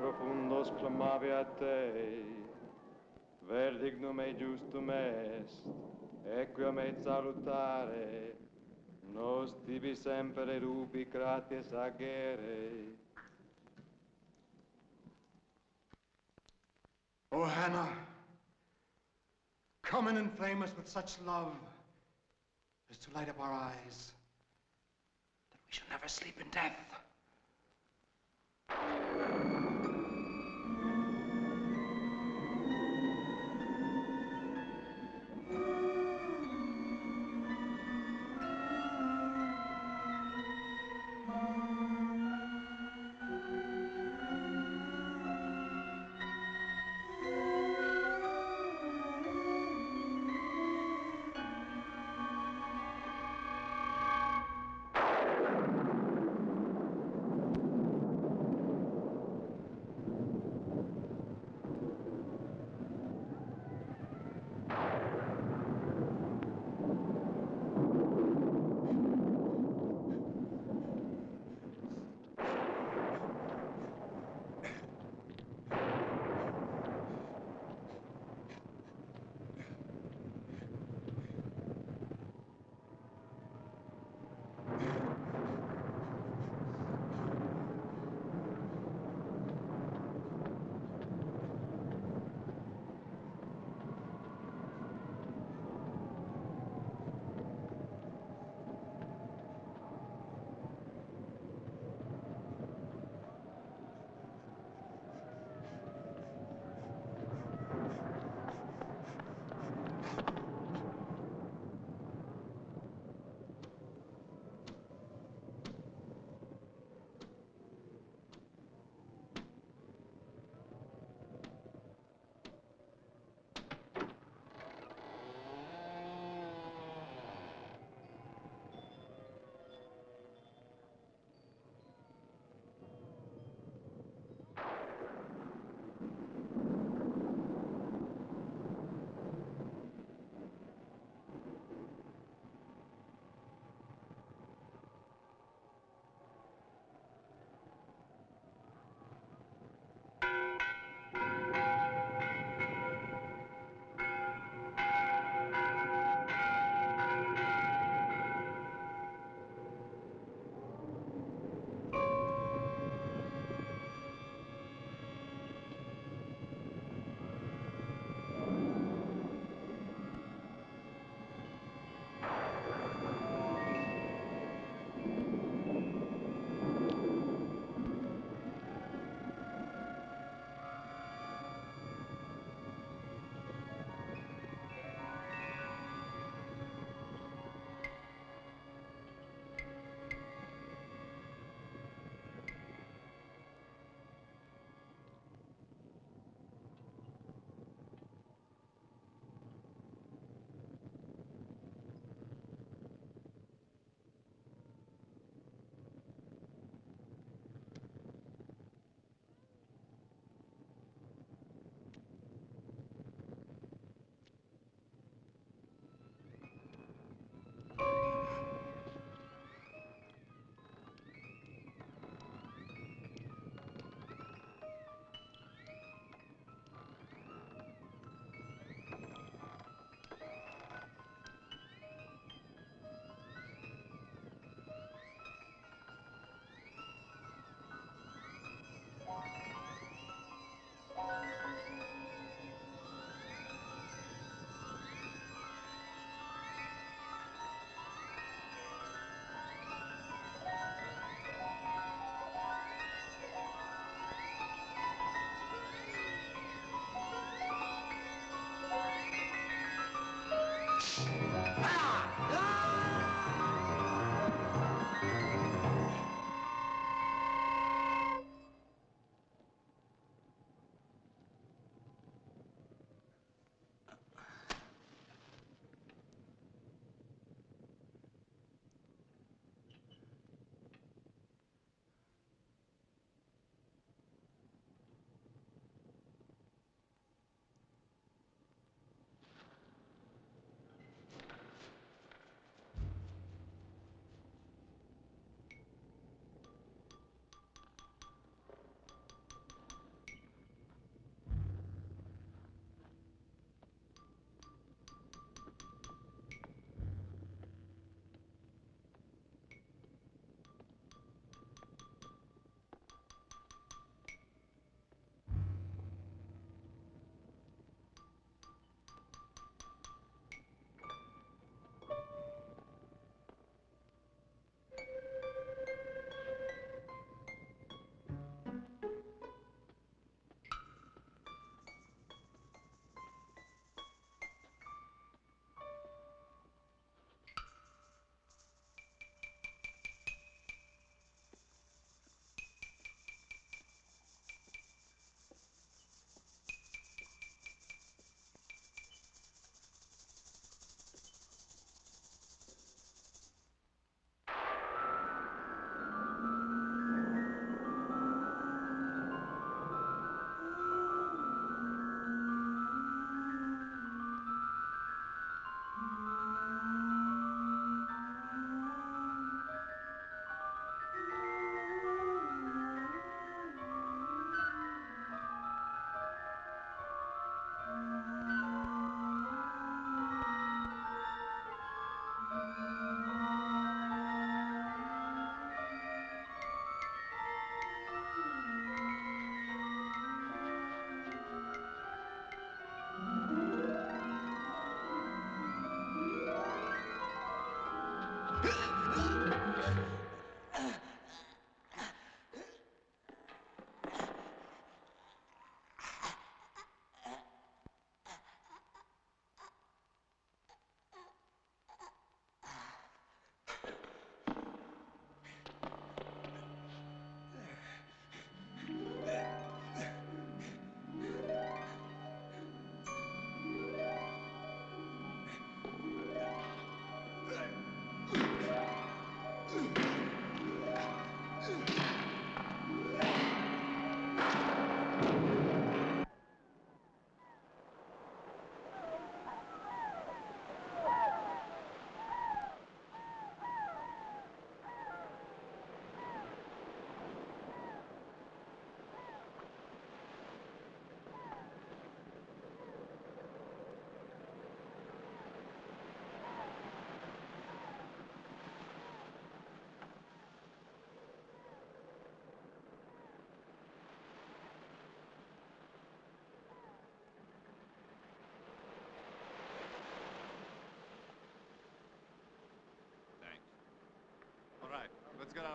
profundos clamavi a te, ver dignum e justum est, equiam et salutare, nos tibi semper rubi gratias agere. O Hannah, come and inflame us with such love as to light up our eyes, that we shall never sleep in death.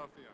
Philadelphia.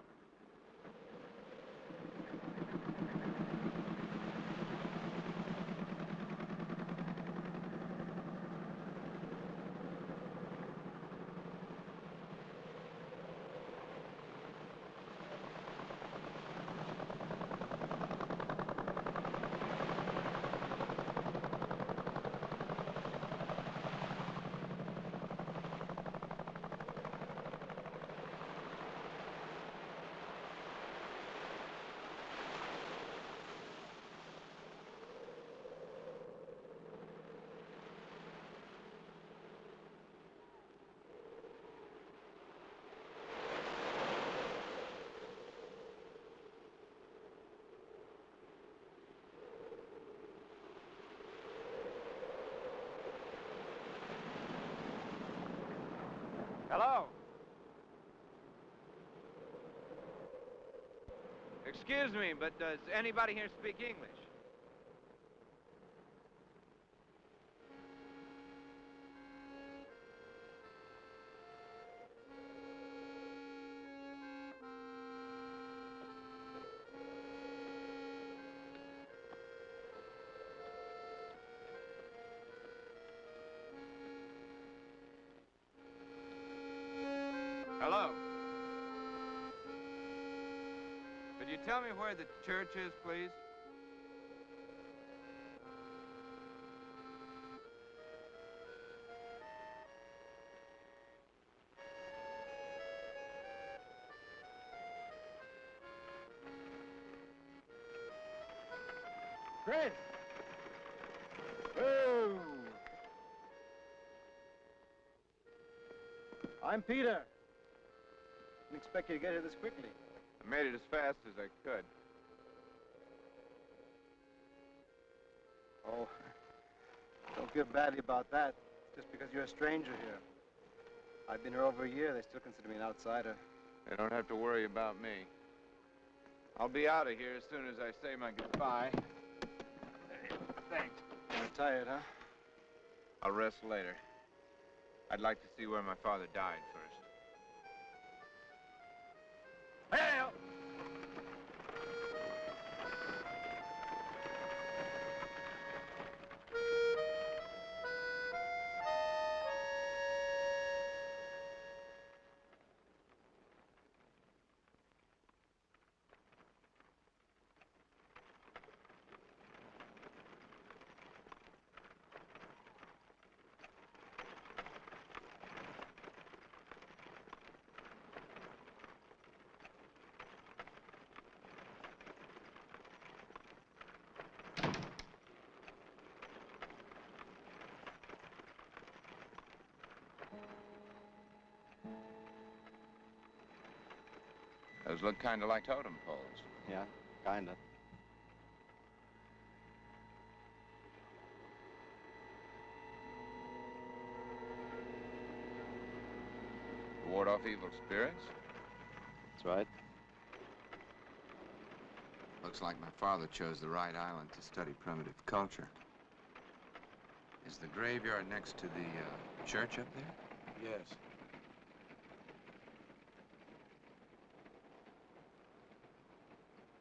Hello? Excuse me, but does anybody here speak English? Hello? Could you tell me where the church is, please? Fred! Oh! I'm Peter. Didn't expect you to get here this quickly. I made it as fast as I could. Oh, don't feel badly about that, just because you're a stranger here. I've been here over a year. They still consider me an outsider. You don't have to worry about me. I'll be out of here as soon as I say my goodbye. Thanks. You're tired, huh? I'll rest later. I'd like to see where my father died first. Hey! Those look kind of like totem poles. Yeah, kinda. To ward off evil spirits? That's right. Looks like my father chose the right island to study primitive culture. Is the graveyard next to the church up there? Yes.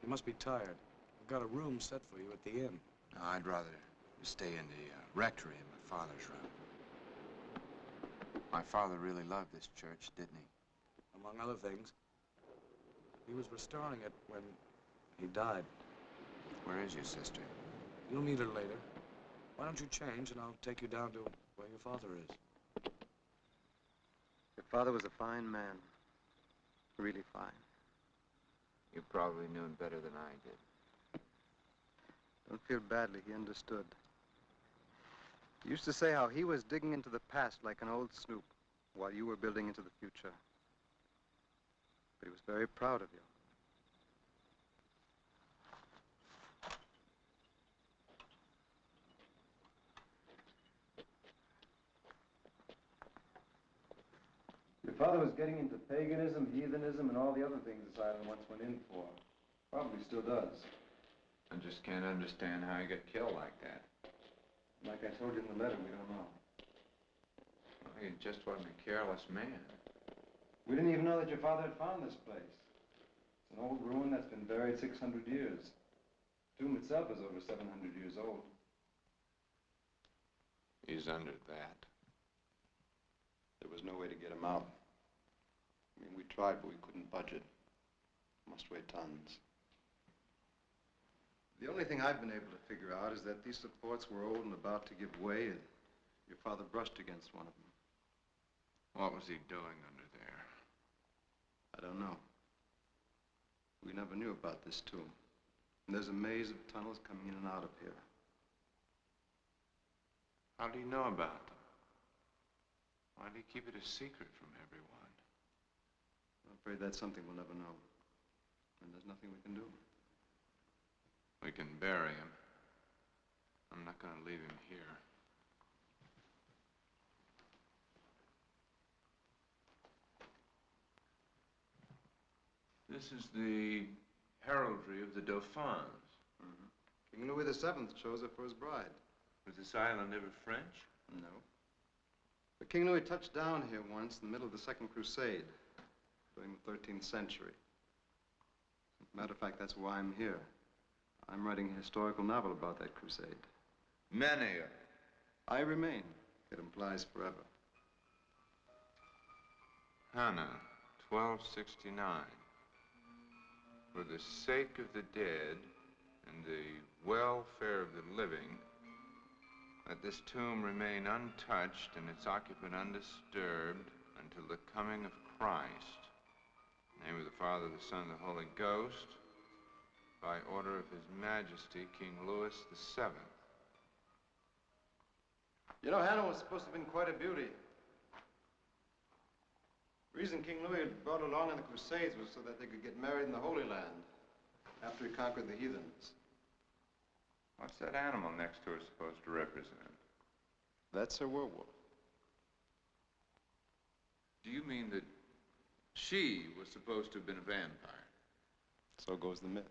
You must be tired. I've got a room set for you at the inn. No, I'd rather stay in the rectory in my father's room. My father really loved this church, didn't he? Among other things. He was restoring it when he died. Where is your sister? You'll meet her later. Why don't you change and I'll take you down to where your father is. Your father was a fine man. Really fine. You probably knew him better than I did. Don't feel badly. He understood. He used to say how he was digging into the past like an old snoop while you were building into the future. But he was very proud of you. Your father was getting into paganism, heathenism, and all the other things this island once went in for. Probably still does. I just can't understand how he got killed like that. Like I told you in the letter, we don't know. Well, he just wasn't a careless man. We didn't even know that your father had found this place. It's an old ruin that's been buried 600 years. The tomb itself is over 700 years old. He's under that. There was no way to get him out. I mean, we tried, but we couldn't budge it. Must weigh tons. The only thing I've been able to figure out is that these supports were old and about to give way, and your father brushed against one of them. What was he doing under there? I don't know. We never knew about this tomb. And there's a maze of tunnels coming in and out of here. How do you know about them? Why do you keep it a secret from everyone? I'm afraid that's something we'll never know. And there's nothing we can do. We can bury him. I'm not going to leave him here. This is the heraldry of the Dauphins. King Louis VII chose her for his bride. Was this island ever French? No. But King Louis touched down here once in the middle of the Second Crusade, during the 13th century. As a matter of fact, that's why I'm here. I'm writing a historical novel about that crusade. Many. I remain. It implies forever. Hannah, 1269. For the sake of the dead and the welfare of the living, let this tomb remain untouched and its occupant undisturbed until the coming of Christ. In the name of the Father, the Son, and the Holy Ghost, by order of His Majesty, King Louis VII. You know, Hannah was supposed to have been quite a beauty. The reason King Louis had brought her along in the Crusades was so that they could get married in the Holy Land after he conquered the heathens. What's that animal next to her supposed to represent? That's her werewolf. Do you mean that she was supposed to have been a vampire? So goes the myth.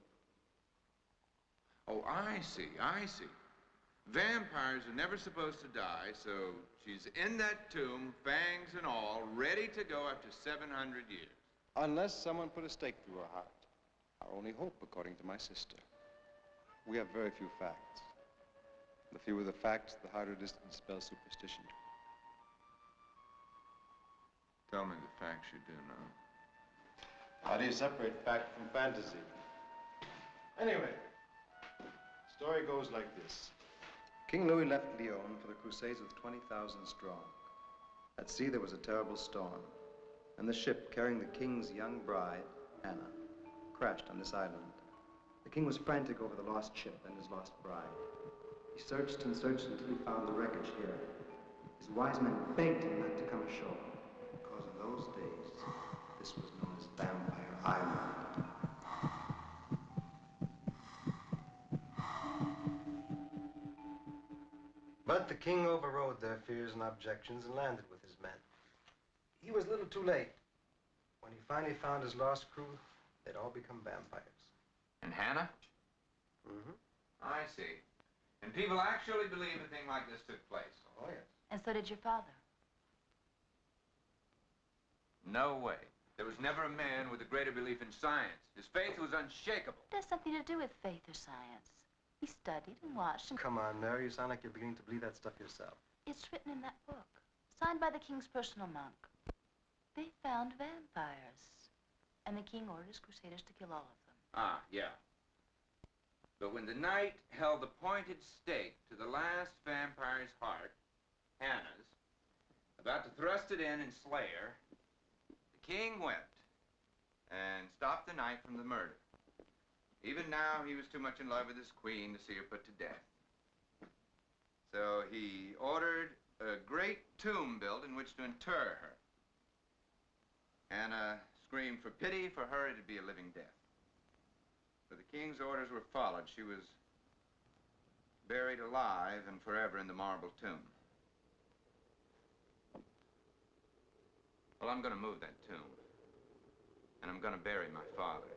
Oh, I see, I see. Vampires are never supposed to die, so she's in that tomb, fangs and all, ready to go after 700 years. Unless someone put a stake through her heart. Our only hope, according to my sister. We have very few facts. The fewer the facts, the harder it is to dispel superstition. Tell me the facts you do know. How do you separate fact from fantasy? Anyway, the story goes like this. King Louis left Lyon for the Crusades with 20,000 strong. At sea, there was a terrible storm, and the ship carrying the king's young bride, Anna, crashed on this island. The king was frantic over the lost ship and his lost bride. He searched and searched until he found the wreckage here. His wise men begged him not to come ashore, because in those days, this was known as Vampire Island. But the king overrode their fears and objections and landed with his men. He was a little too late. When he finally found his lost crew, they'd all become vampires. And Hannah? Mm-hmm. I see. And people actually believe a thing like this took place? Oh, yes. And so did your father. No way. There was never a man with a greater belief in science. His faith was unshakable. It has something to do with faith or science. He studied and watched and... Come on, Mary. You sound like you're beginning to believe that stuff yourself. It's written in that book, signed by the king's personal monk. They found vampires, and the king ordered his crusaders to kill all of them. Ah, yeah. But when the knight held the pointed stake to the last vampire's heart, Hannah's, about to thrust it in and slay her, the king wept and stopped the knight from the murder. Even now, he was too much in love with his queen to see her put to death. So he ordered a great tomb built in which to inter her. Anna screamed for pity. For her, it'd be a living death. But the king's orders were followed. She was buried alive and forever in the marble tomb. Well, I'm going to move that tomb. And I'm going to bury my father.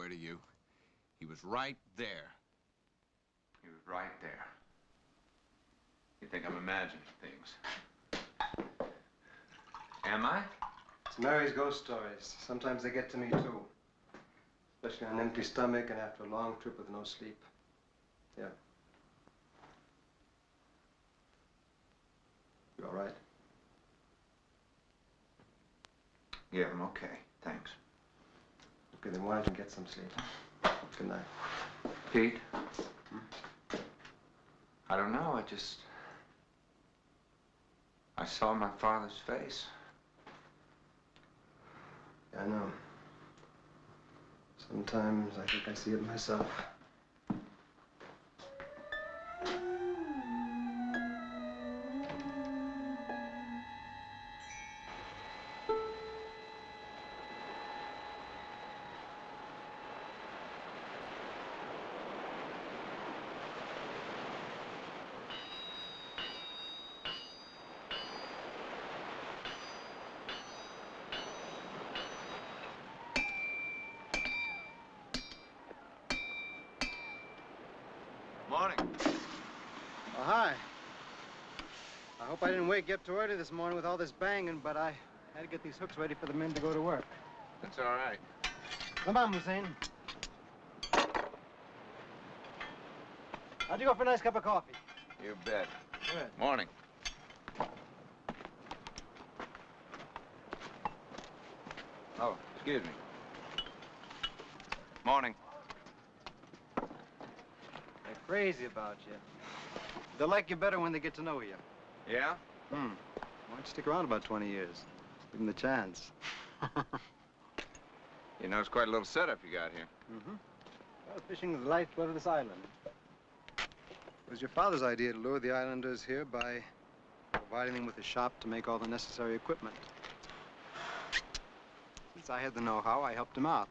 swear to you. He was right there. He was right there. You think I'm imagining things. Am I? It's Mary's ghost stories. Sometimes they get to me, too. Especially on an empty stomach and after a long trip with no sleep. Yeah. You all right? Yeah, I'm okay. Thanks. Okay, then why don't you get some sleep? Good night. Pete? I don't know. I saw my father's face. Yeah, I know. Sometimes I think I see it myself. Morning. Oh, hi. I hope I didn't wake you up too early this morning with all this banging, but I had to get these hooks ready for the men to go to work. That's all right. Come on, Hussein. How'd you go for a nice cup of coffee? You bet. Good. Morning. Oh, excuse me. Morning. They're crazy about you. They'll like you better when they get to know you. Yeah? Why don't you stick around about 20 years? Give them the chance. You know, it's quite a little setup you got here. Well, fishing is the lifeblood of this island. It was your father's idea to lure the islanders here by providing them with a shop to make all the necessary equipment. Since I had the know-how, I helped him out.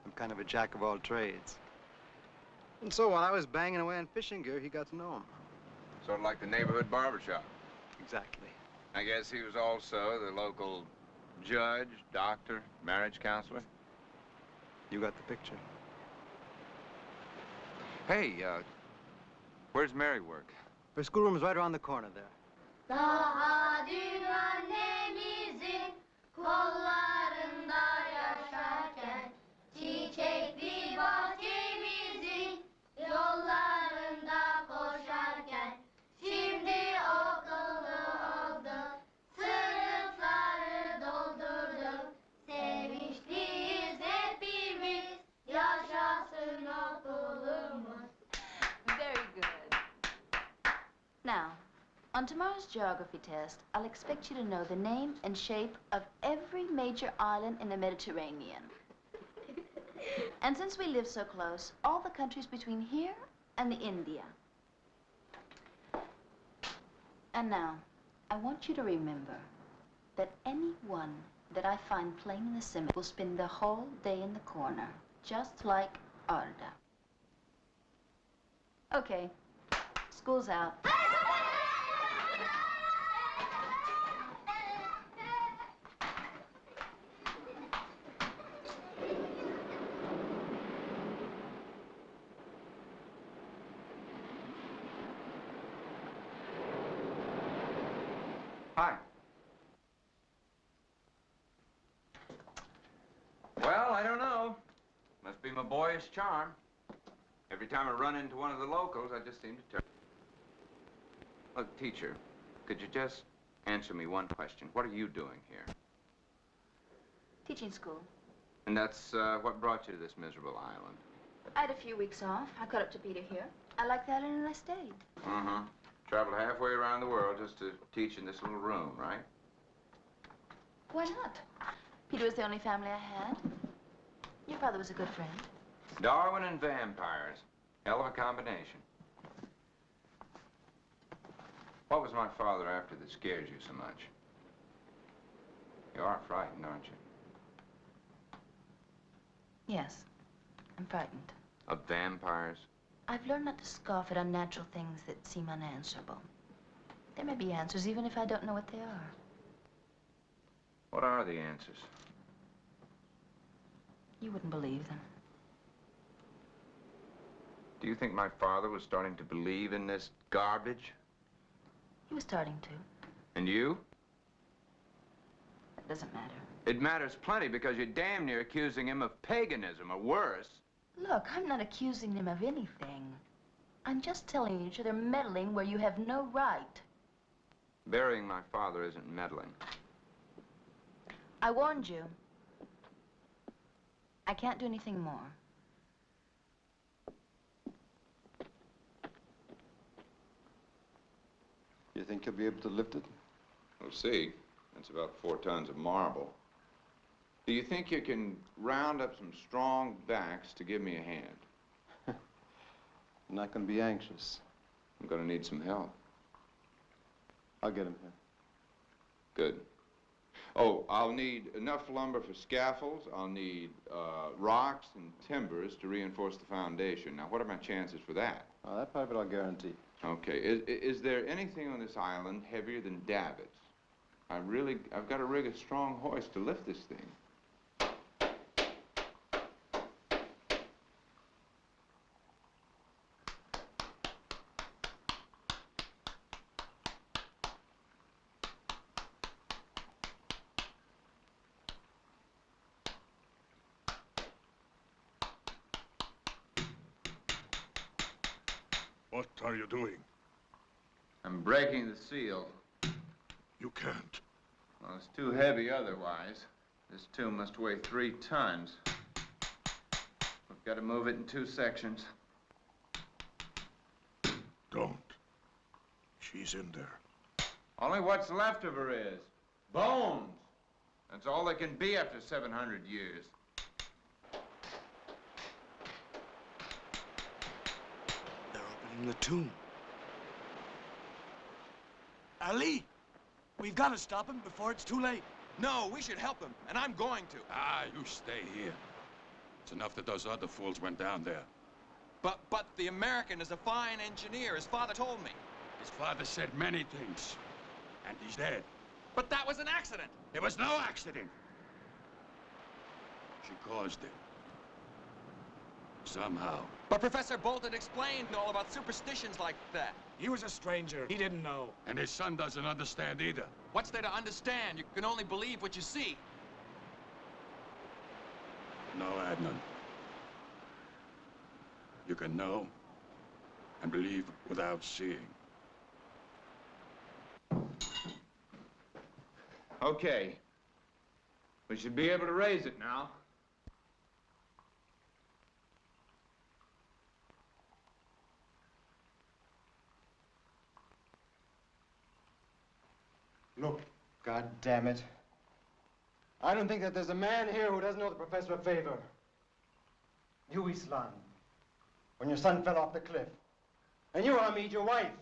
I'm kind of a jack of all trades. And so while I was banging away on fishing gear, he got to know him. Sort of like the neighborhood barbershop. Exactly. I guess he was also the local judge, doctor, marriage counselor. You got the picture. Hey, where's Mary work? Her schoolroom is right around the corner there. Daha dün annemizin kollarında yaşarken, çiçekli bahçemizin yollarında koşarken, şimdi okullu olduk, sınıfları doldurduk, sevinçliyiz hepimiz, yaşasın okulumuz. Very good. Now, on tomorrow's geography test, I'll expect you to know the name and shape of every major island in the Mediterranean. And since we live so close, all the countries between here and the India. And now, I want you to remember that anyone that I find playing in the cemetery will spend the whole day in the corner, just like Arda. Okay, school's out. Hi. Well, I don't know. Must be my boyish charm. Every time I run into one of the locals, I just seem to turn. Look, teacher, could you just answer me one question? What are you doing here? Teaching school. And that's what brought you to this miserable island? I had a few weeks off. I caught up to Peter here. I liked the island and I stayed. Traveled halfway around the world just to teach in this little room, right? Why not? Peter was the only family I had. Your father was a good friend. Darwin and vampires. Hell of a combination. What was my father after that scares you so much? You are frightened, aren't you? Yes, I'm frightened. Of vampires? I've learned not to scoff at unnatural things that seem unanswerable. There may be answers even if I don't know what they are. What are the answers? You wouldn't believe them. Do you think my father was starting to believe in this garbage? He was starting to. And you? That doesn't matter. It matters plenty because you're damn near accusing him of paganism or worse. Look, I'm not accusing him of anything. I'm just telling you they're meddling where you have no right. Burying my father isn't meddling. I warned you. I can't do anything more. You think you'll be able to lift it? We'll see. That's about 4 tons of marble. Do you think you can round up some strong backs to give me a hand? I'm not going to be anxious. I'm going to need some help. I'll get him here. Good. Oh, I'll need enough lumber for scaffolds. I'll need rocks and timbers to reinforce the foundation. Now, what are my chances for that? That part of it I'll guarantee. Okay. Is there anything on this island heavier than davits? I've got to rig a strong hoist to lift this thing. What are you doing? I'm breaking the seal. You can't. Well, it's too heavy otherwise. This tomb must weigh 3 tons. We've got to move it in 2 sections. Don't. She's in there. Only what's left of her is bones. That's all they can be after 700 years. They're opening the tomb. Ali! We've got to stop him before it's too late. No, we should help him, and I'm going to. Ah, you stay here. It's enough that those other fools went down there. But the American is a fine engineer, his father told me. His father said many things. And he's dead. But that was an accident. It was no accident. She caused it. Somehow. But Professor Bolton explained all about superstitions like that. He was a stranger. He didn't know. And his son doesn't understand either. What's there to understand? You can only believe what you see. No, Adnan. You can know and believe without seeing. Okay. We should be able to raise it now. Look, God damn it. I don't think that there's a man here who doesn't know the professor a favor. You, Islam, when your son fell off the cliff. And you, Hamid, your wife.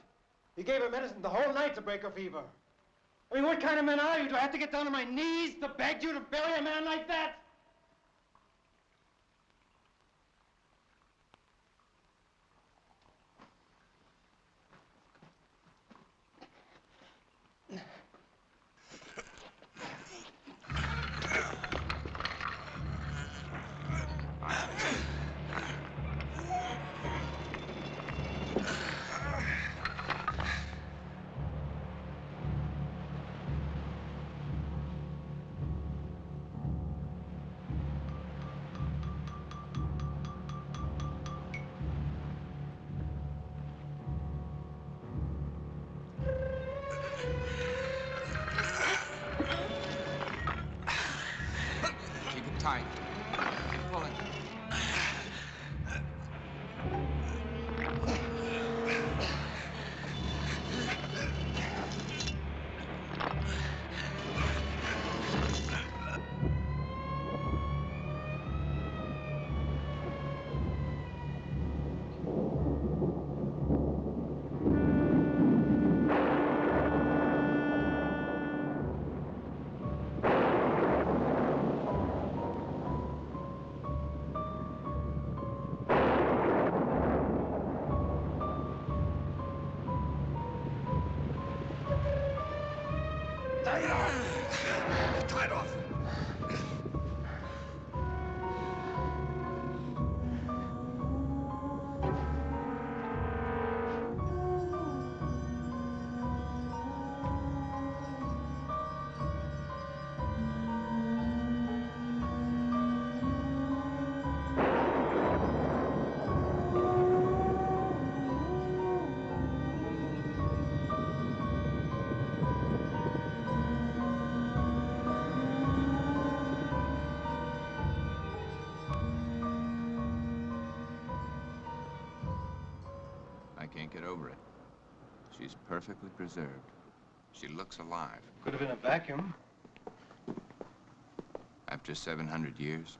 You gave her medicine the whole night to break her fever. I mean, what kind of man are you? Do I have to get down on my knees to beg you to bury a man like that? over it. She's perfectly preserved. She looks alive. Could have been a vacuum. After 700 years.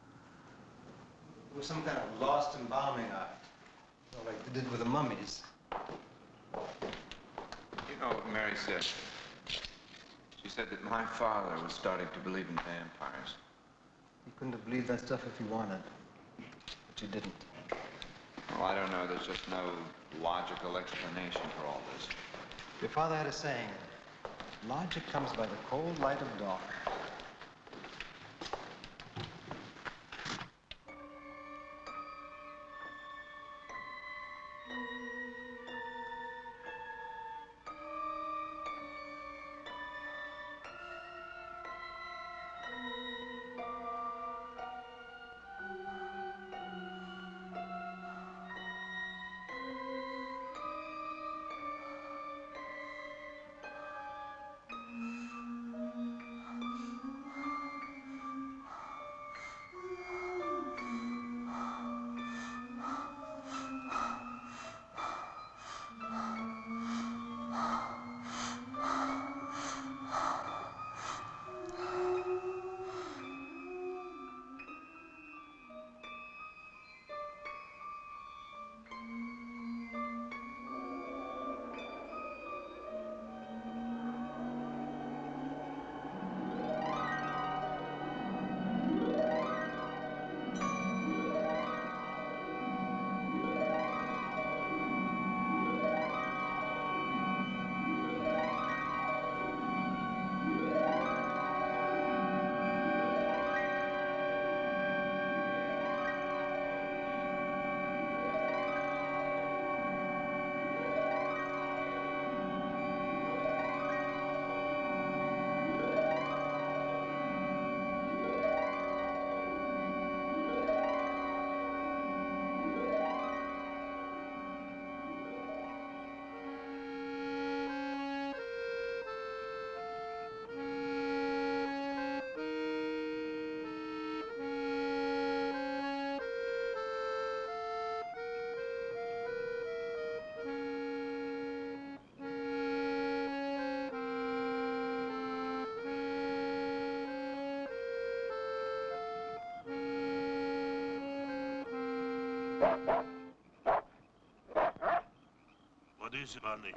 It was some kind of lost embalming art. Like they did with the mummies. You know what Mary said? She said that my father was starting to believe in vampires. He couldn't have believed that stuff if he wanted. But you didn't. Well, I don't know. There's just no logical explanation for all this. Your father had a saying, logic comes by the cold light of dawn. What is it, Bunny?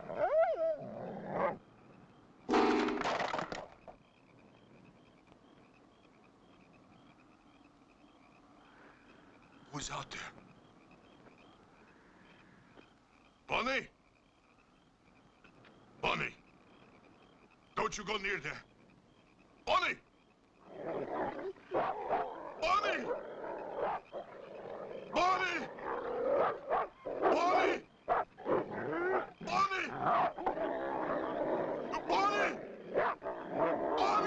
Who's out there? Bunny? Bunny! Don't you go near there. Bunny! Bunny! Bunny! Bunny! Bonnie! Bonnie! Bonnie! Bonnie! Bonnie! Bonnie!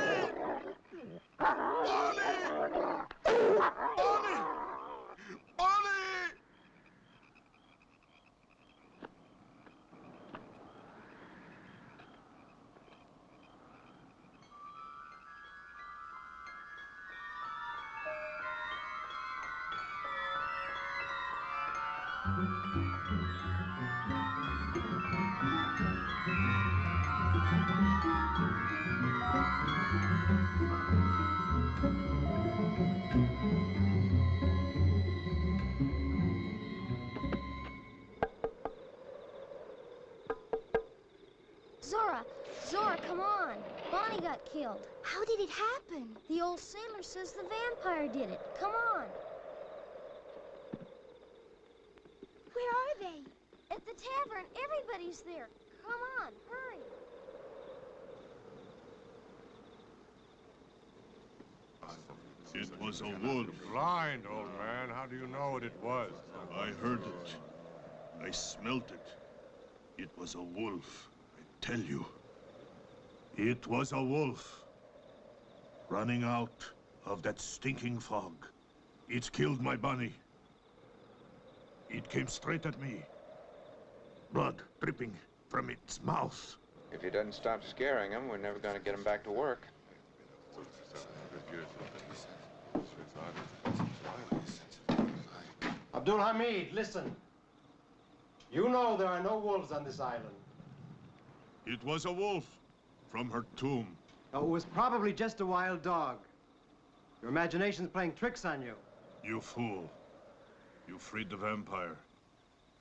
Zora, come on. Bonnie got killed. How did it happen? The old sailor says the vampire did it. Come on. Where are they? At the tavern. Everybody's there. Come on, hurry. It was a wolf. Blind, old man. How do you know what it was? I heard it. I smelt it. It was a wolf. I tell you. It was a wolf. Running out of that stinking fog. It's killed my bunny. It came straight at me. Blood dripping from its mouth. If he doesn't stop scaring him, we're never going to get him back to work. Abdul Hamid, listen. You know there are no wolves on this island. It was a wolf from her tomb. Oh, it was probably just a wild dog. Your imagination's playing tricks on you. You fool. You freed the vampire.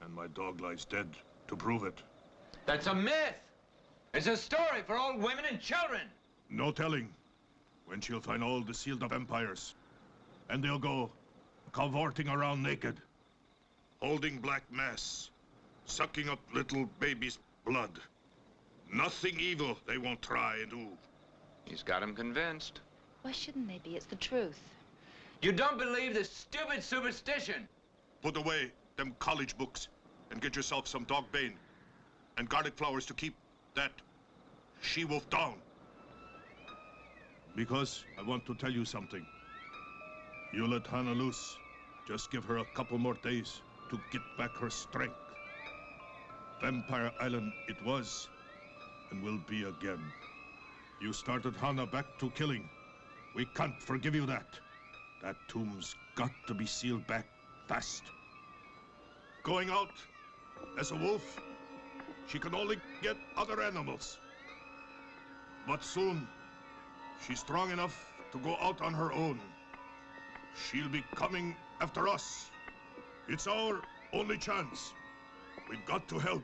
And my dog lies dead to prove it. That's a myth. It's a story for old women and children. No telling when she'll find all the sealed up vampires. And they'll go cavorting around naked, holding black mass, sucking up little babies' blood. Nothing evil they won't try and do. He's got him convinced. Why shouldn't they be? It's the truth. You don't believe this stupid superstition. Put away them college books and get yourself some dog bane and garlic flowers to keep that she-wolf down. Because I want to tell you something. You let Hannah loose. Just give her a couple more days to get back her strength. Vampire Island it was and will be again. You started Hannah back to killing. We can't forgive you that. That tomb's got to be sealed back fast. Going out as a wolf, she can only get other animals. But soon, she's strong enough to go out on her own. She'll be coming after us. It's our only chance. We've got to help.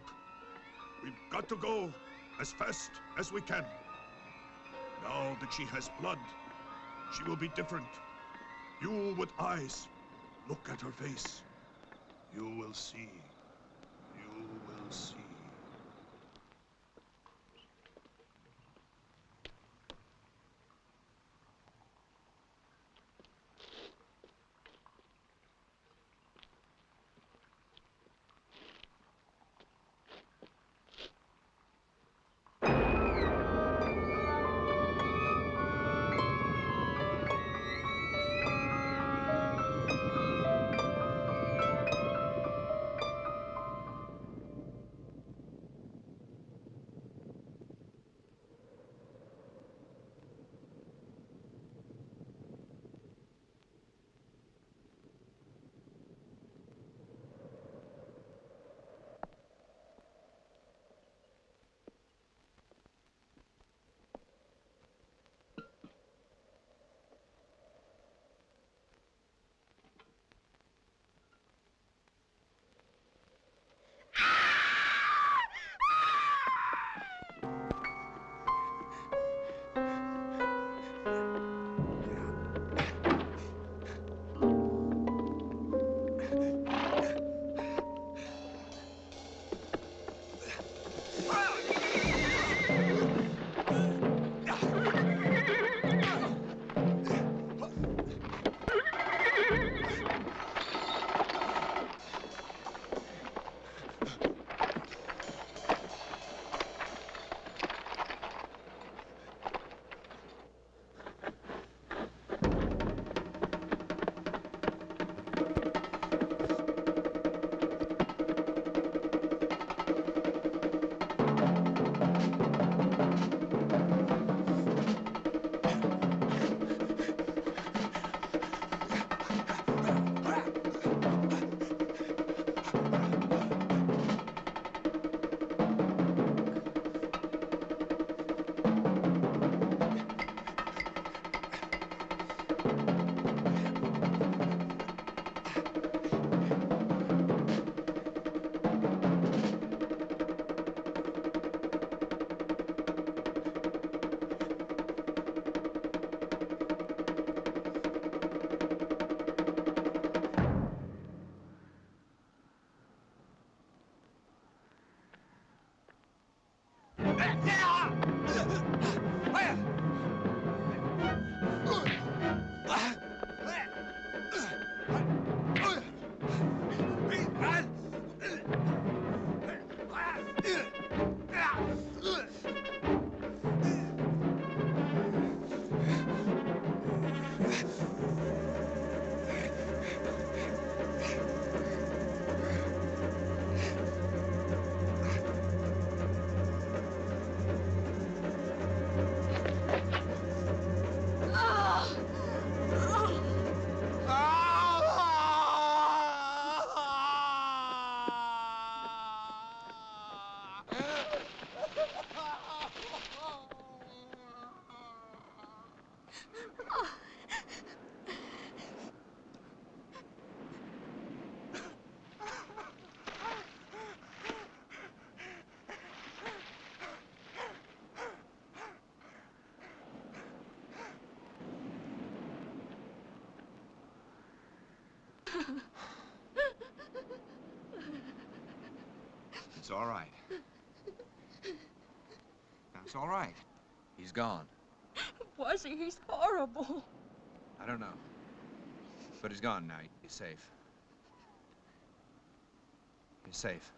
We've got to go as fast as we can. Now that she has blood, she will be different. You with eyes, look at her face. You will see. You will see. It's all right. It's all right. He's gone. Was he? He's horrible. I don't know. But he's gone now. He's safe. He's safe.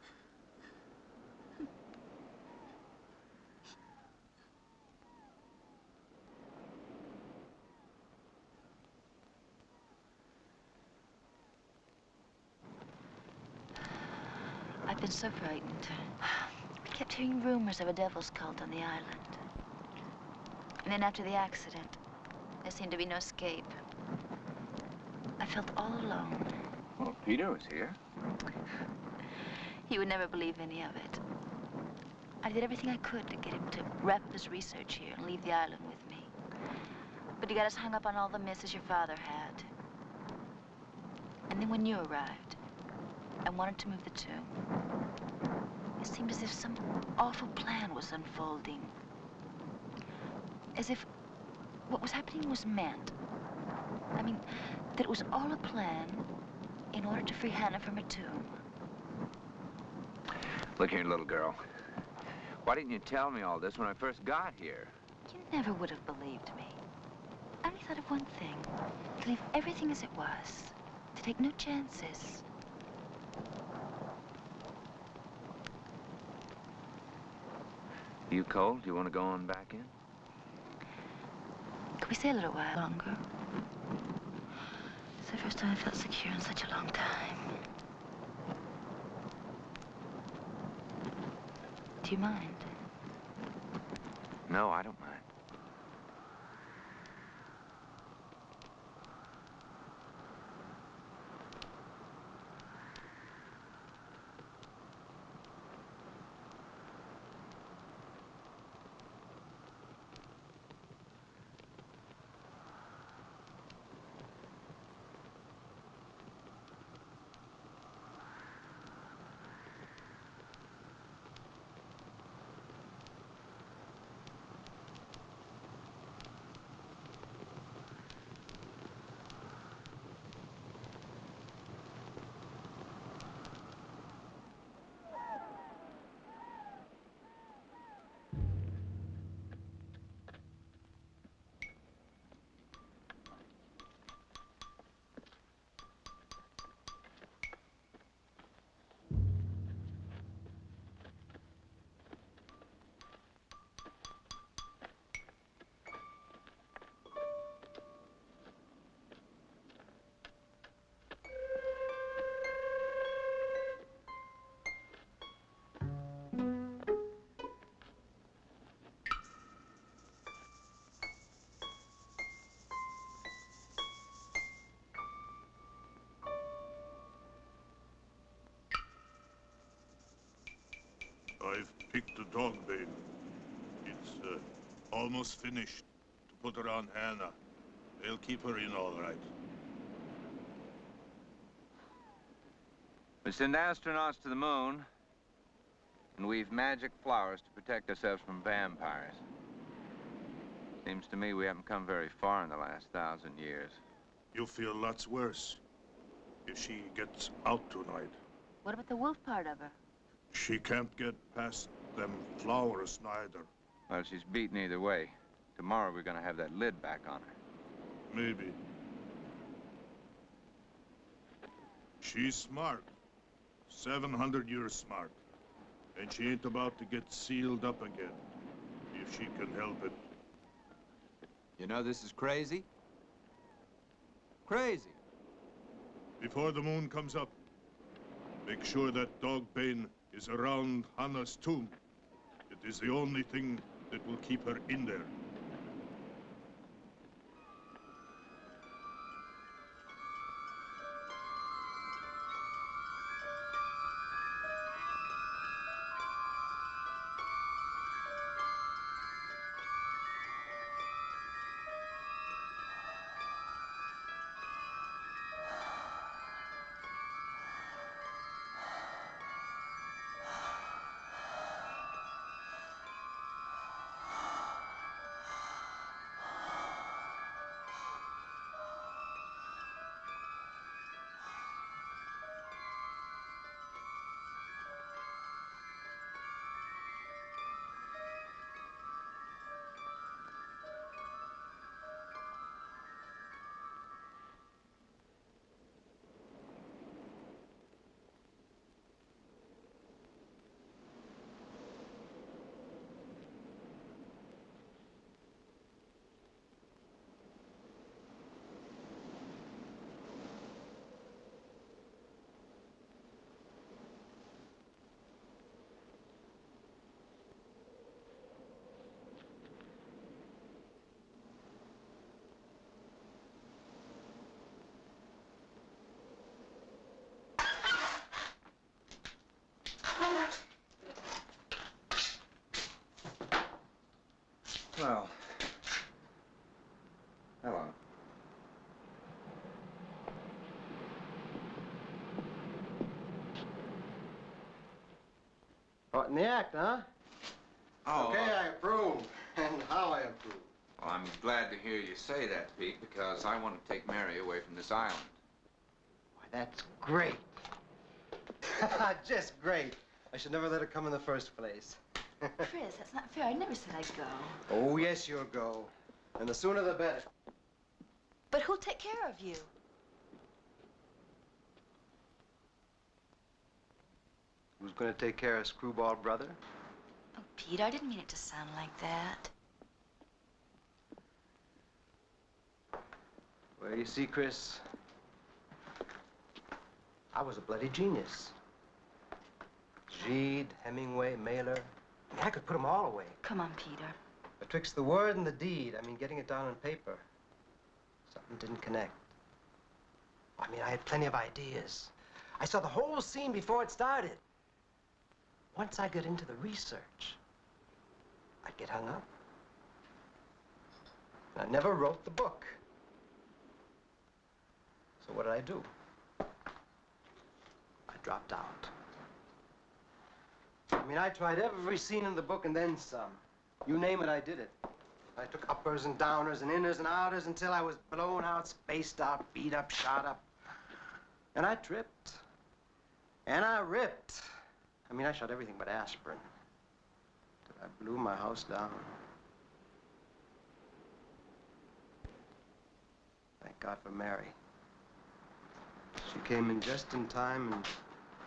I've been so frightened. I kept hearing rumors of a devil's cult on the island. And then after the accident, there seemed to be no escape. I felt all alone. Well, Peter was here. He would never believe any of it. I did everything I could to get him to wrap up his research here and leave the island with me. But he got us hung up on all the misses your father had. And then when you arrived, I wanted to move the tomb. It seemed as if some awful plan was unfolding. As if what was happening was meant. I mean, that it was all a plan in order to free Hannah from her tomb. Look here, little girl. Why didn't you tell me all this when I first got here? You never would have believed me. I only thought of one thing. To leave everything as it was. To take no chances. You cold? You want to go on back in? Could we stay a little while longer? It's the first time I felt secure in such a long time. Do you mind? No, I don't mind. I've picked the dog bait. It's almost finished to put her on Hannah. They'll keep her in all right. We send astronauts to the moon, and weave magic flowers to protect ourselves from vampires. Seems to me we haven't come very far in the last 1,000 years. You'll feel lots worse if she gets out tonight. What about the wolf part of her? She can't get past them flowers neither. Well, she's beaten either way. Tomorrow we're gonna have that lid back on her. Maybe. She's smart. 700 years smart. And she ain't about to get sealed up again, if she can help it. You know this is crazy? Crazy. Before the moon comes up, make sure that dog bane is around Hannah's tomb. It is the only thing that will keep her in there. Well, hello. Caught in the act, huh? Oh, Okay, I approve. And how I approve. well, I'm glad to hear you say that, Pete, because I want to take Mary away from this island. Why, that's great. Just great. I should never let her come in the first place. Chris, that's not fair. I never said I'd go. Oh, yes, you'll go. And the sooner the better. But who'll take care of you? Who's going to take care of Screwball Brother? Oh, Pete, I didn't mean it to sound like that. Well, you see, Chris, I was a bloody genius. Gide, Hemingway, Mailer. I mean, I could put them all away. Come on, Peter. Betwixt the word and the deed, I mean, getting it down on paper, something didn't connect. I mean, I had plenty of ideas. I saw the whole scene before it started. Once I got into the research, I'd get hung up. And I never wrote the book. So what did I do? I dropped out. I mean, I tried every scene in the book and then some. You name it, I did it. I took uppers and downers and inners and outers until I was blown out, spaced out, beat up, shot up. And I tripped. And I ripped. I mean, I shot everything but aspirin. Till I blew my house down. Thank God for Mary. She came in just in time and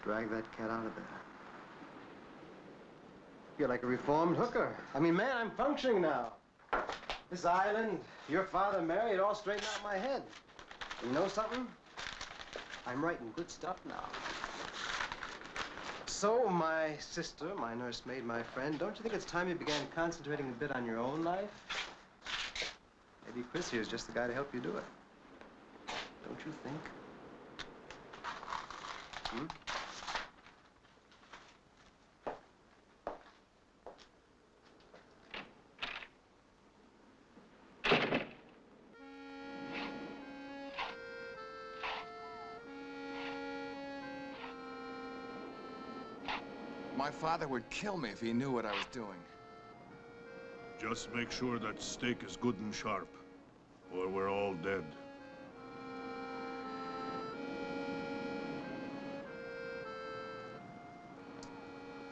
dragged that cat out of there. You're like a reformed hooker. I mean, man, I'm functioning now. This island, your father, Mary, it all straightened out my head. And you know something? I'm writing good stuff now. So, my sister, my nursemaid, my friend, don't you think it's time you began concentrating a bit on your own life? Maybe Chris here is just the guy to help you do it. Don't you think? Hmm? My father would kill me if he knew what I was doing. Just make sure that steak is good and sharp, or we're all dead.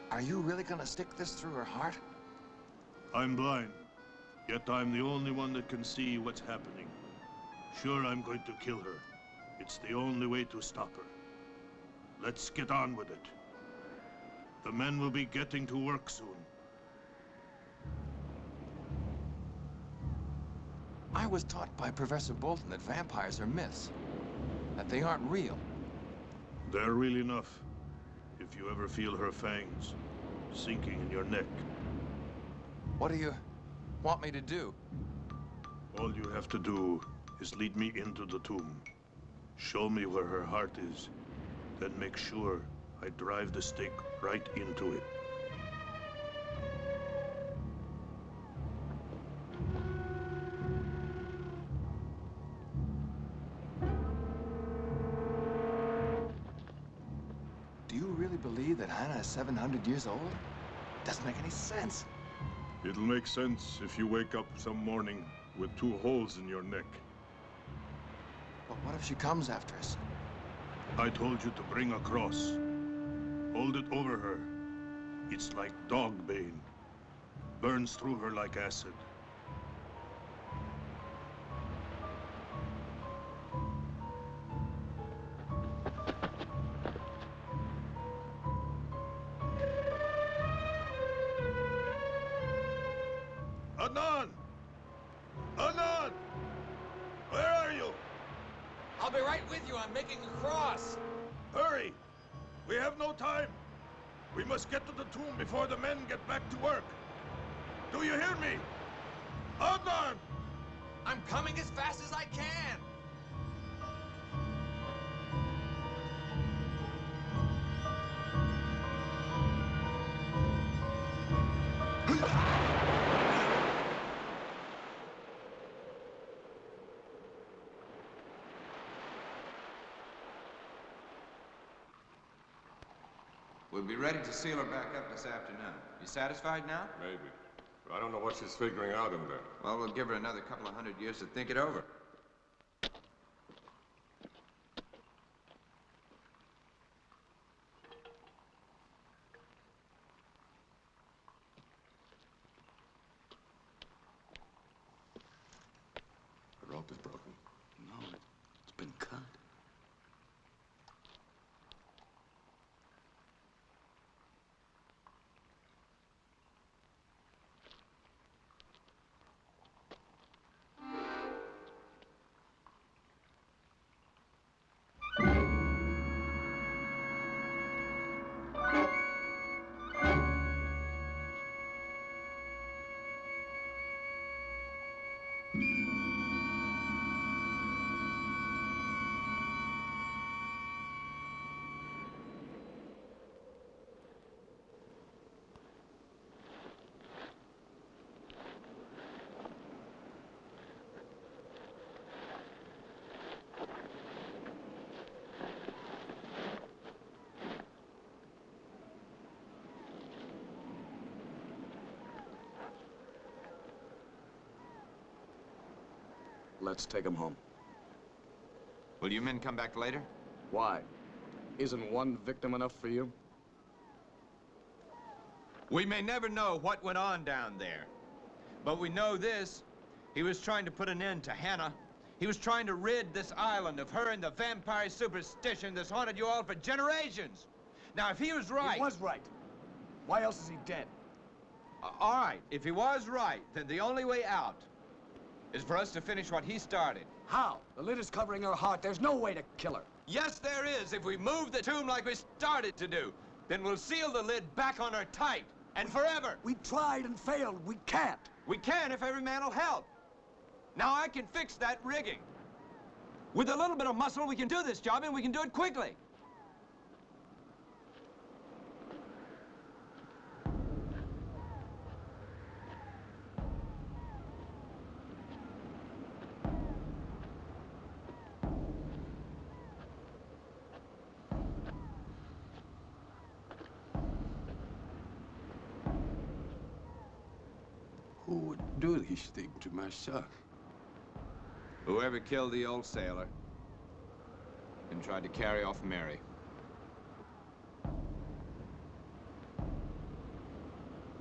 Are you really gonna stick this through her heart? I'm blind, yet I'm the only one that can see what's happening. Sure, I'm going to kill her. It's the only way to stop her. Let's get on with it. The men will be getting to work soon. I was taught by Professor Bolton that vampires are myths, that they aren't real. They're real enough. If you ever feel her fangs sinking in your neck. What do you want me to do? All you have to do is lead me into the tomb. Show me where her heart is. Then make sure I drive the stake right into it. Do you really believe that Hannah is 700 years old? Doesn't make any sense. It'll make sense if you wake up some morning with 2 holes in your neck. But what if she comes after us? I told you to bring a cross. Hold it over her. It's like dog bane. Burns through her like acid. Adnan! Adnan! Where are you? I'll be right with you. I'm making a cross. Hurry! We have no time. We must get to the tomb before the men get back to work. Do you hear me? Adnan! I'm coming as fast as I can. We'll be ready to seal her back up this afternoon. You satisfied now? Maybe. But I don't know what she's figuring out in there. Well, we'll give her another couple of 100 years to think it over. The rope is broken. No, it's been cut. Let's take him home. Will you men come back later? Why? Isn't one victim enough for you? We may never know what went on down there. But we know this. He was trying to put an end to Hannah. He was trying to rid this island of her and the vampire superstition that's haunted you all for generations. Now, if he was right... He was right. Why else is he dead? All right, if he was right, then the only way out is for us to finish what he started. How? The lid is covering her heart. There's no way to kill her. Yes, there is. If we move the tomb like we started to do, then we'll seal the lid back on her tight and forever. We tried and failed. We can't. We can if every man will help. Now I can fix that rigging. With a little bit of muscle, we can do this job, and we can do it quickly. Who would do these things to my son? Whoever killed the old sailor and tried to carry off Mary.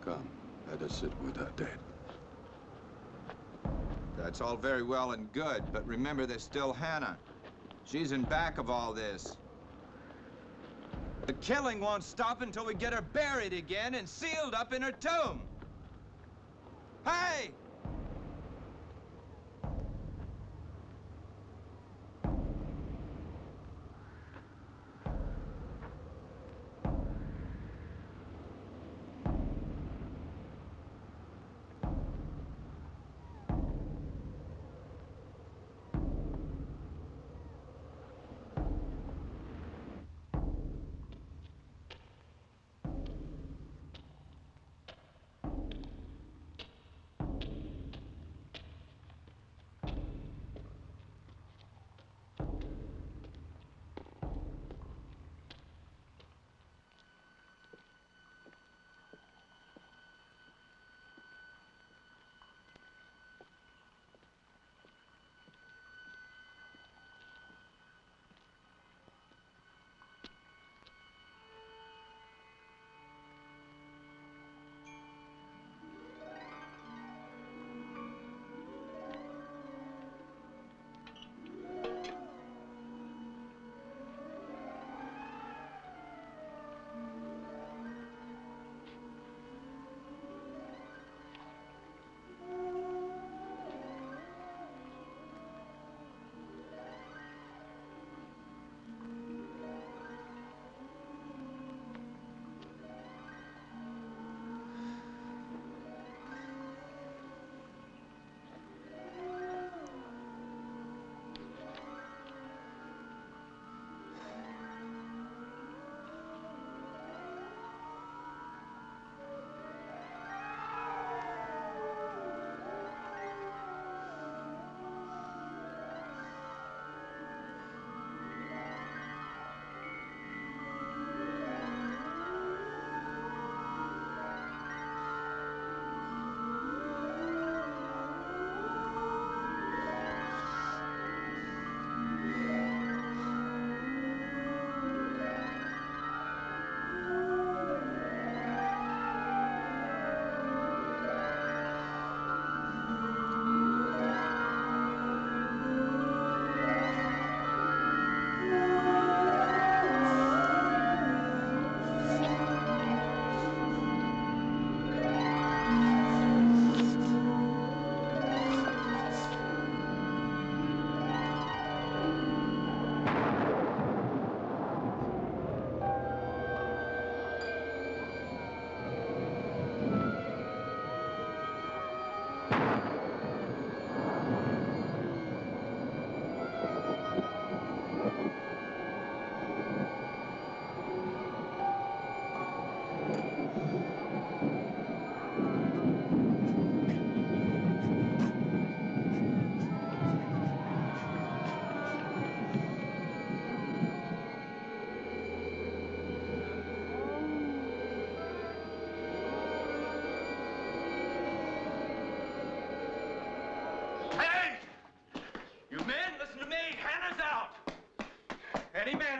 Come, let us sit with our dead. That's all very well and good, but remember there's still Hannah. She's in back of all this. The killing won't stop until we get her buried again and sealed up in her tomb. Hey!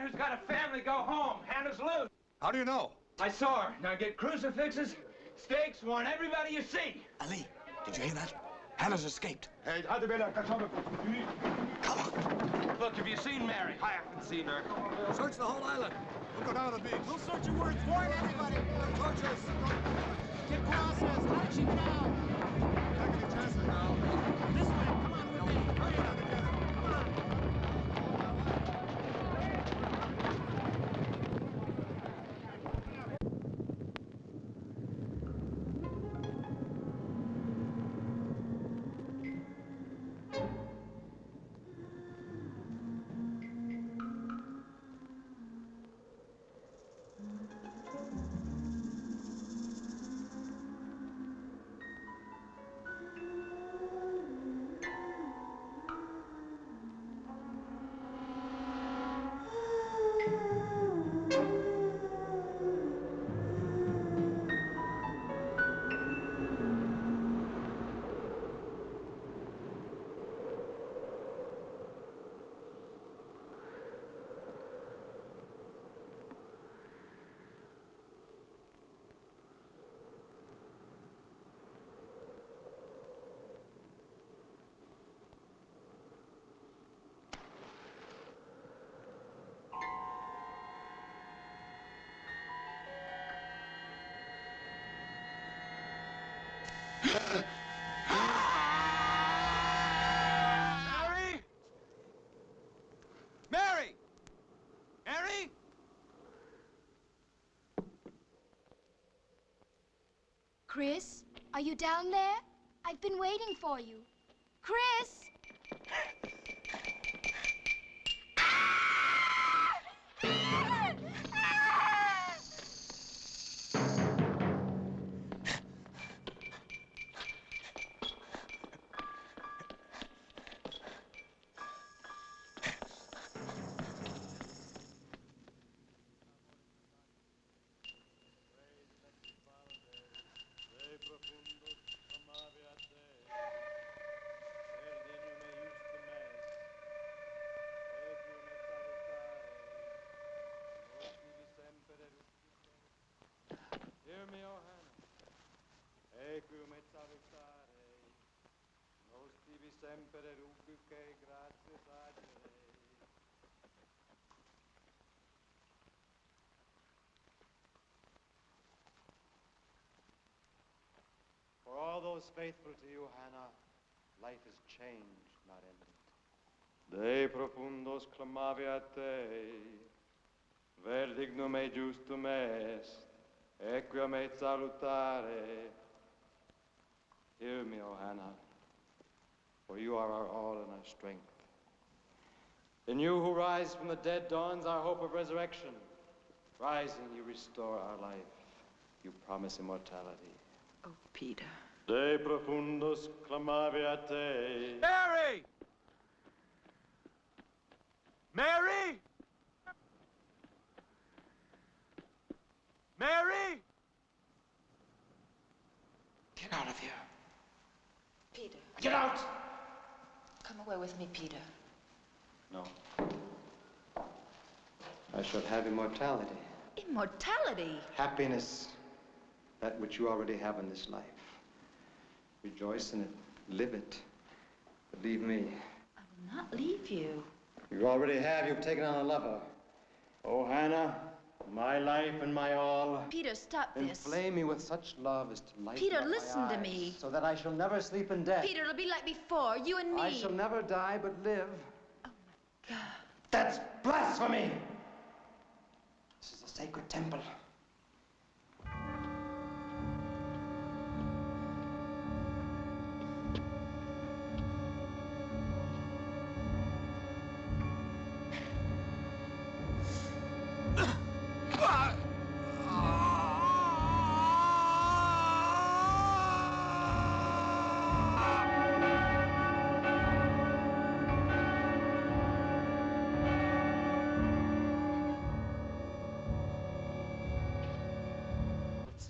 who's got a family go home. Hannah's loose. How do you know? I saw her. Now get crucifixes, stakes, warn everybody you see. Ali, did you hear that? Hannah's escaped. Hey, hadi beyler kaçalım. Come on. Look, have you seen Mary? I haven't seen her. Search the whole island. We'll go down to the beach. We'll search your words. Warn everybody. Torches. Get process. Action now. Taking the chances now. This way. Come on with me. Hurry up. Come on. Mary! Mary! Mary? Chris, are you down there? I've been waiting for you. Chris! For all those faithful to you, Hannah, life is changed, not ended. De profundos clamavi a te, ver dignum e justum est, equia me salutare. Hear me, O Hannah, for you are our all and our strength. In you who rise from the dead dawns our hope of resurrection. Rising, you restore our life. You promise immortality. Oh, Peter. De profundus clamavi a te. Mary! Mary! Mary! Get out of here. Peter. Get out! Come away with me, Peter. No. I shall have immortality. Immortality? Happiness. That which you already have in this life. Rejoice in it. Live it. But leave me. I will not leave you. You already have. You've taken on a lover. Oh, Hannah, my life and my all. Peter, stop this. Inflame me with such love as to light Peter, up my listen to eyes, me. so that I shall never sleep in death. Peter, it'll be like before, you and me. I shall never die but live. Oh, my God. That's blasphemy! This is a sacred temple.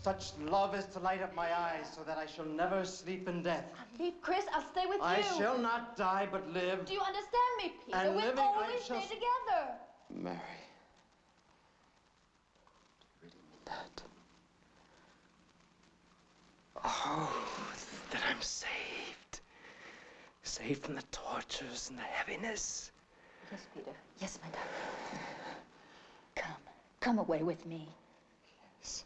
Such love is to light up my eyes, so that I shall never sleep in death. Leave Chris, I'll stay with I you. shall not die, but live. Do you understand me, Peter? And We'll living, I always shall stay together. Mary. That... Oh, that I'm saved. Saved from the tortures and the heaviness. Yes, Peter. Yes, my darling. Come. Come away with me. Yes.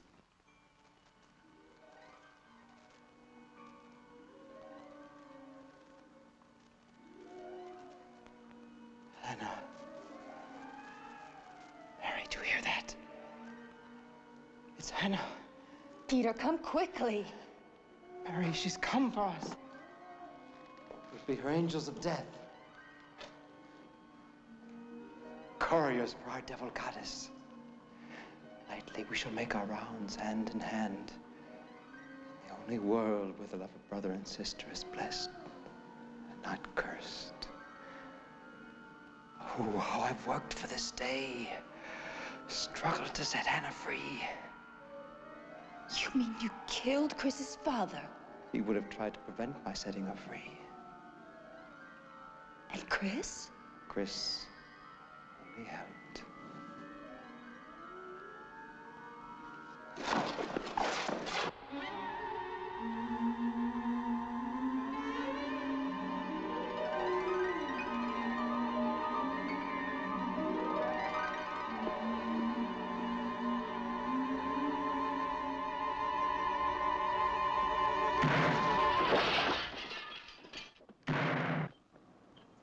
Hannah. Mary, do you hear that? It's Hannah. Peter, come quickly. Mary, she's come for us. We'll be her angels of death. Couriers for our devil goddess. Nightly we shall make our rounds hand in hand. The only world where the love of brother and sister is blessed and not cursed. Oh, how I've worked for this day. Struggled to set Hannah free. You mean you killed Chris's father? He would have tried to prevent my setting her free. And Chris? Chris only helped.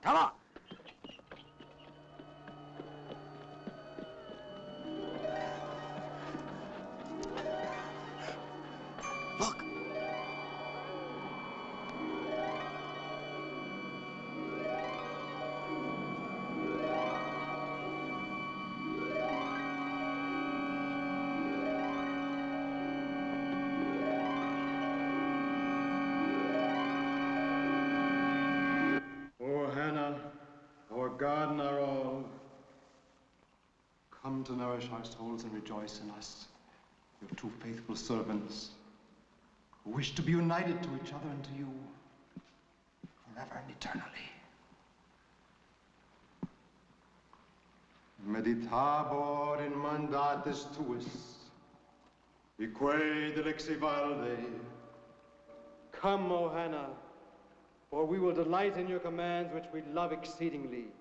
Come on! Look! Oh, Hannah, our God and our all, come to nourish our souls and rejoice in us, your two faithful servants, who wish to be united to each other and to you, forever and eternally. Meditabor in mandatis tuis, eque dilexi valde. Come, O Hannah, for we will delight in your commands, which we love exceedingly.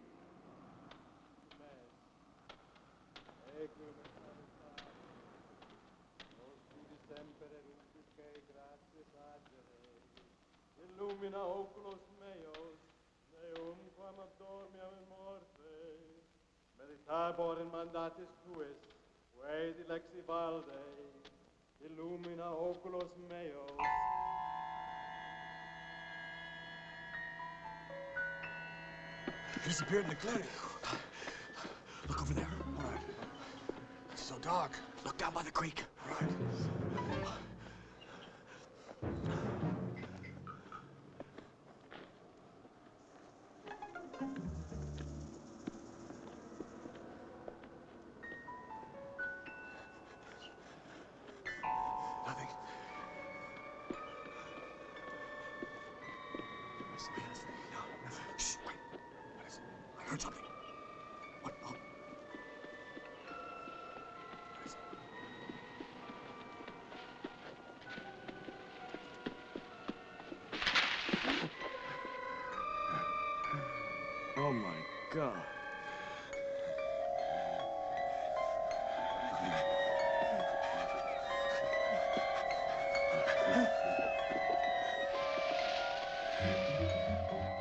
Illumina oculos meos, meum quam abdormiam in morte, meditabor in mandatis tuis, quae dilexi valde, illumina oculos meos. He's appeared in the clearing. Look over there. All right. It's so dark. Look down by the creek. All right. Nothing. No, nothing. Shh, wait. What is it? I heard something. What? Oh. What is it? Oh my God.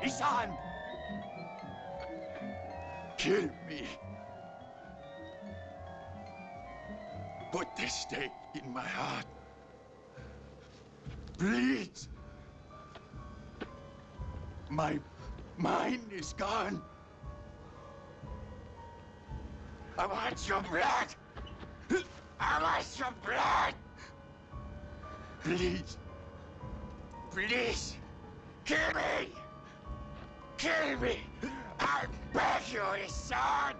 Isan! Kill me. Put this stake in my heart. Please. My mind is gone. I want your blood. I want your blood. Please. Please. Kill me. Kill me. I beg you, son.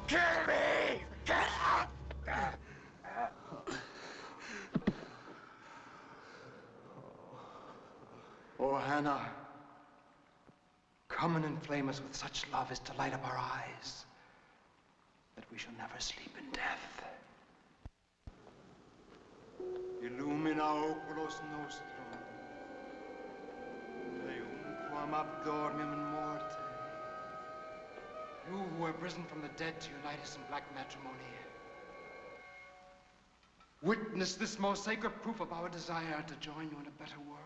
Kill me. Oh, Hannah, come and inflame us with such love as to light up our eyes, that we shall never sleep in death. illumina oculos nostrum, Deumquam abdormium in morte. You who have risen from the dead to unite us in black matrimony, witness this most sacred proof of our desire to join you in a better world.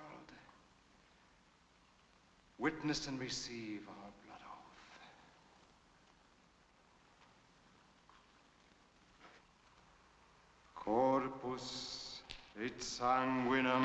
Witness and receive our blood oath. Corpus et sanguinum.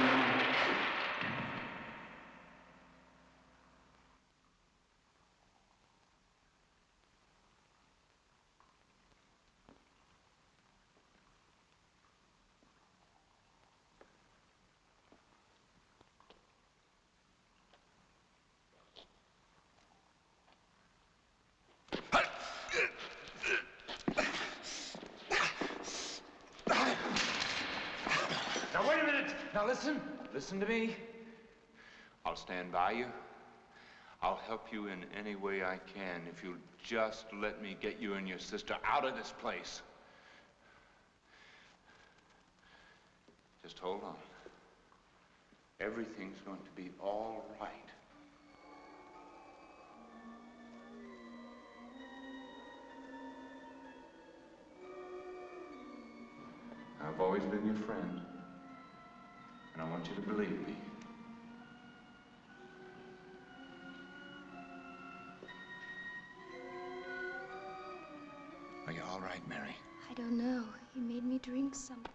Now, wait a minute. Now, listen. Listen to me. I'll stand by you. I'll help you in any way I can if you'll just let me get you and your sister out of this place. Just hold on. Everything's going to be all right. I've always been your friend, and I want you to believe me. Are you all right, Mary? I don't know. He made me drink something.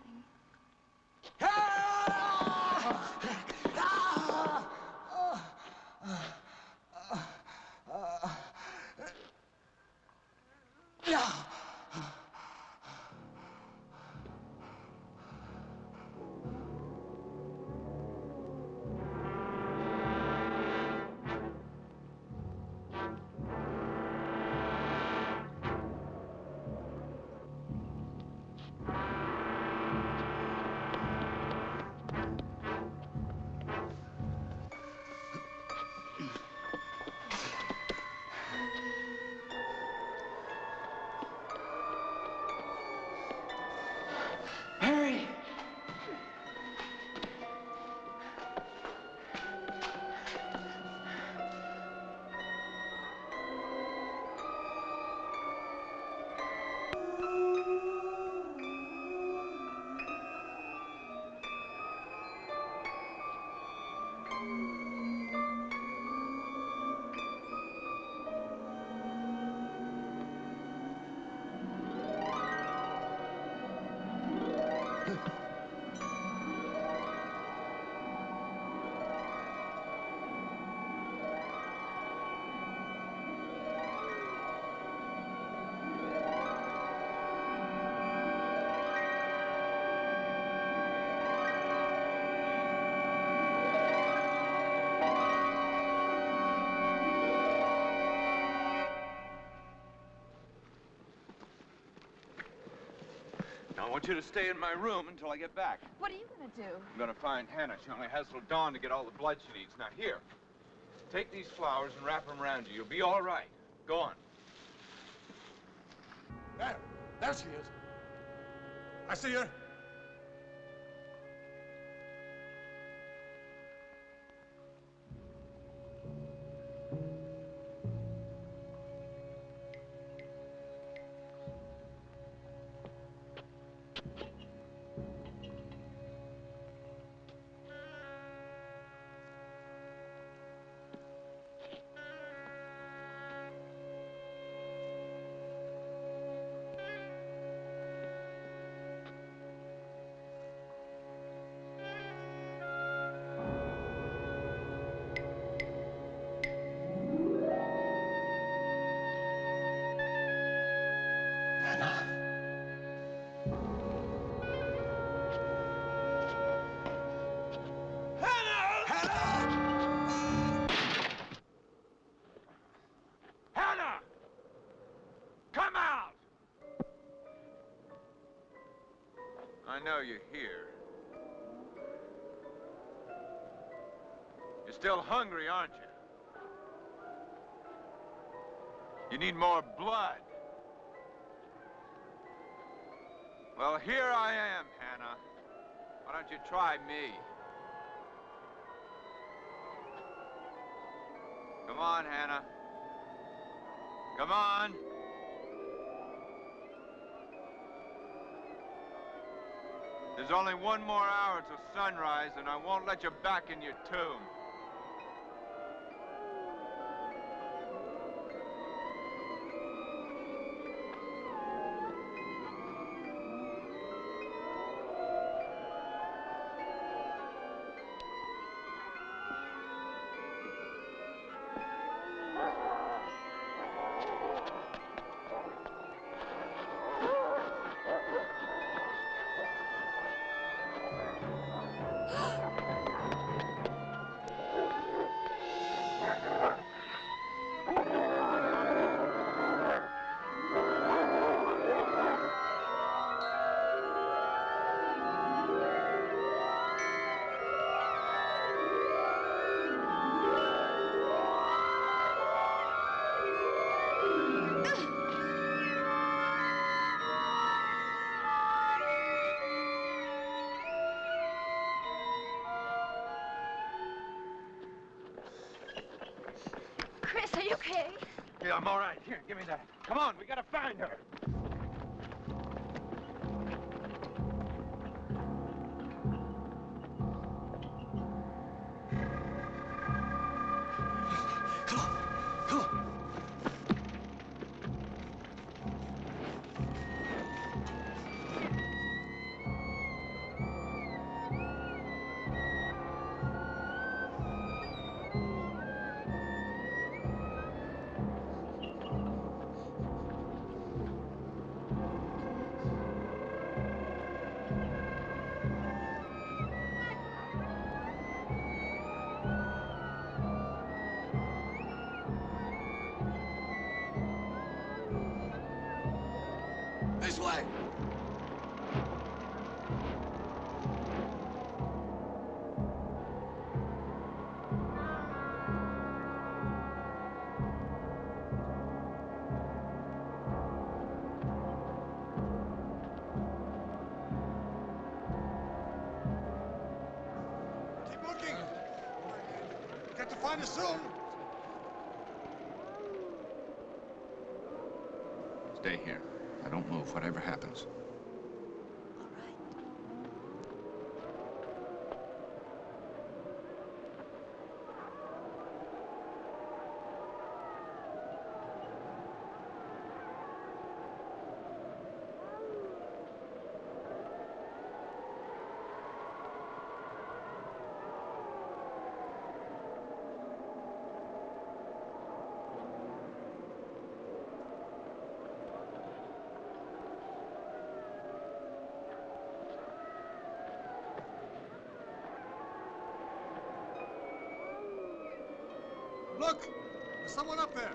I want you to stay in my room until I get back. What are you gonna do? I'm gonna find Hannah. She only has till dawn to get all the blood she needs. Now, here, take these flowers and wrap them around you. You'll be all right. Go on. There she is. I see her. I know you're here. You're still hungry, aren't you? You need more blood. Well, here I am, Hannah. Why don't you try me? Come on, Hannah. Come on. There's only one more hour till sunrise, and I won't let you back in your tomb. Chris, are you okay? Yeah, I'm all right. Here, give me that. Come on, we gotta find her. This way. Keep looking. Get to find us soon. Stay here. I don't move, whatever happens. Look! There's someone up there.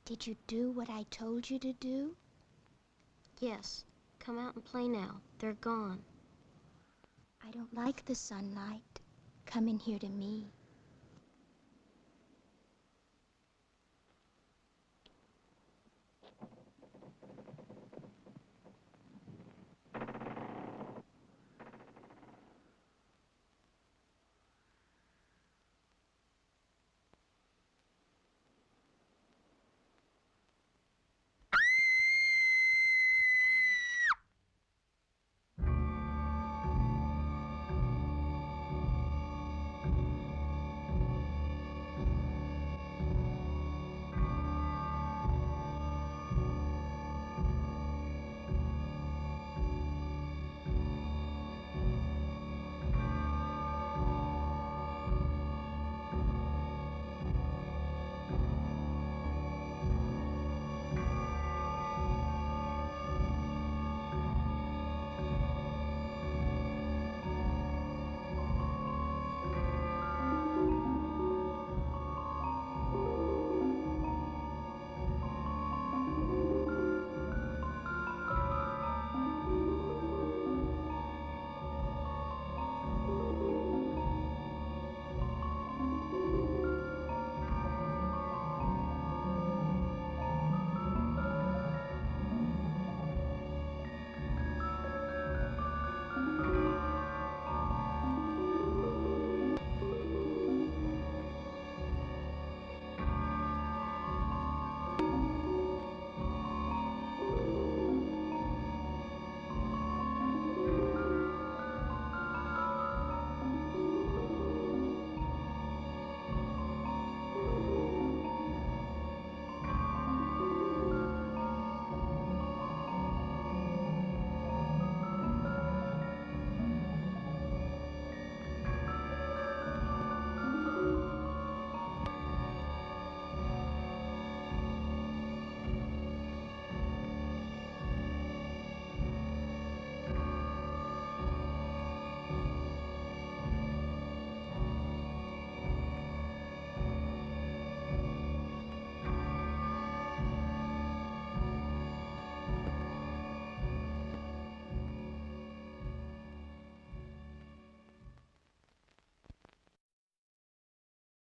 Did you do what I told you to do? Yes. Come out and play now. They're gone. I don't like the sunlight. Come in here to me.